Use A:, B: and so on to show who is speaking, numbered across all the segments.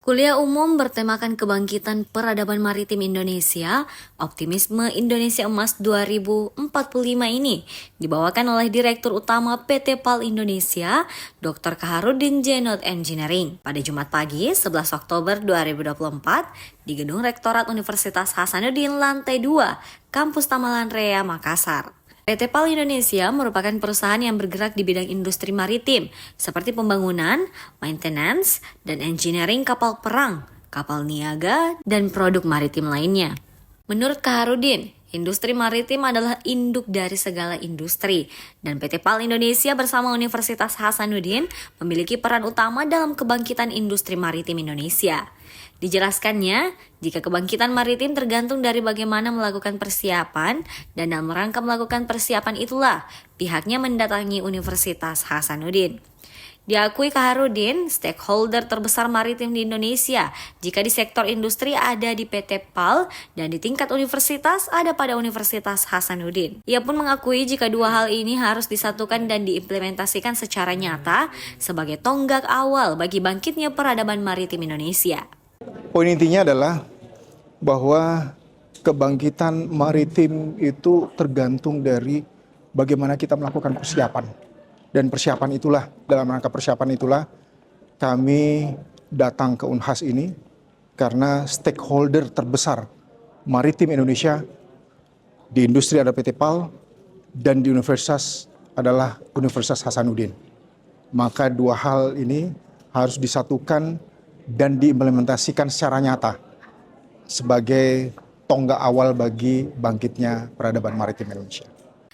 A: Kuliah umum bertemakan kebangkitan peradaban maritim Indonesia, Optimisme Indonesia Emas 2045 ini dibawakan oleh Direktur Utama PT PAL Indonesia, Dr. Kaharudin Jenot Engineering pada Jumat pagi 11 Oktober 2024 di Gedung Rektorat Universitas Hasanuddin lantai 2, Kampus Tamalan Rea, Makassar. PT PAL Indonesia merupakan perusahaan yang bergerak di bidang industri maritim seperti pembangunan, maintenance, dan engineering kapal perang, kapal niaga, dan produk maritim lainnya. Menurut Kaharudin, industri maritim adalah induk dari segala industri, dan PT PAL Indonesia bersama Universitas Hasanuddin memiliki peran utama dalam kebangkitan industri maritim Indonesia. Dijelaskannya, jika kebangkitan maritim tergantung dari bagaimana melakukan persiapan, dan dalam rangka melakukan persiapan itulah pihaknya mendatangi Universitas Hasanuddin. Diakui Kaharudin, stakeholder terbesar maritim di Indonesia jika di sektor industri ada di PT PAL dan di tingkat universitas ada pada Universitas Hasanuddin. Ia pun mengakui jika dua hal ini harus disatukan dan diimplementasikan secara nyata sebagai tonggak awal bagi bangkitnya peradaban maritim Indonesia.
B: Poin intinya adalah bahwa kebangkitan maritim itu tergantung dari bagaimana kita melakukan persiapan. Dan persiapan itulah, dalam rangka persiapan itulah kami datang ke Unhas ini karena stakeholder terbesar maritim Indonesia di industri ada PT PAL dan di universitas adalah Universitas Hasanuddin. Maka dua hal ini harus disatukan dan diimplementasikan secara nyata sebagai tonggak awal bagi bangkitnya peradaban maritim Indonesia.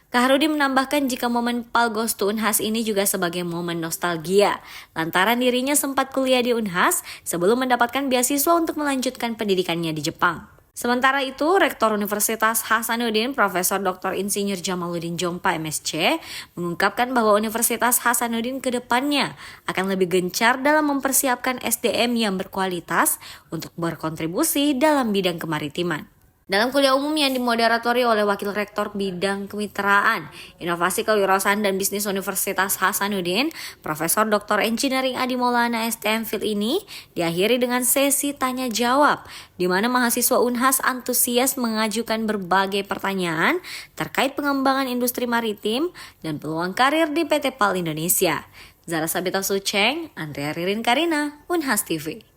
A: Kaharudin menambahkan jika momen PAL Goes to Unhas ini juga sebagai momen nostalgia, lantaran dirinya sempat kuliah di Unhas sebelum mendapatkan beasiswa untuk melanjutkan pendidikannya di Jepang. Sementara itu, Rektor Universitas Hasanuddin, Profesor Dr. Insinyur Jamaluddin Jompa MSc, mengungkapkan bahwa Universitas Hasanuddin ke depannya akan lebih gencar dalam mempersiapkan SDM yang berkualitas untuk berkontribusi dalam bidang kemaritiman. Dalam kuliah umum yang dimoderatori oleh Wakil Rektor Bidang Kemitraan, Inovasi Kewirausahaan dan Bisnis Universitas Hasanuddin, Profesor Dr. Engineering Adi Maulana STMFIL ini diakhiri dengan sesi tanya jawab, di mana mahasiswa Unhas antusias mengajukan berbagai pertanyaan terkait pengembangan industri maritim dan peluang karir di PT PAL Indonesia. Zara Sabita Suceng, Andrea Ririn Karina, Unhas TV.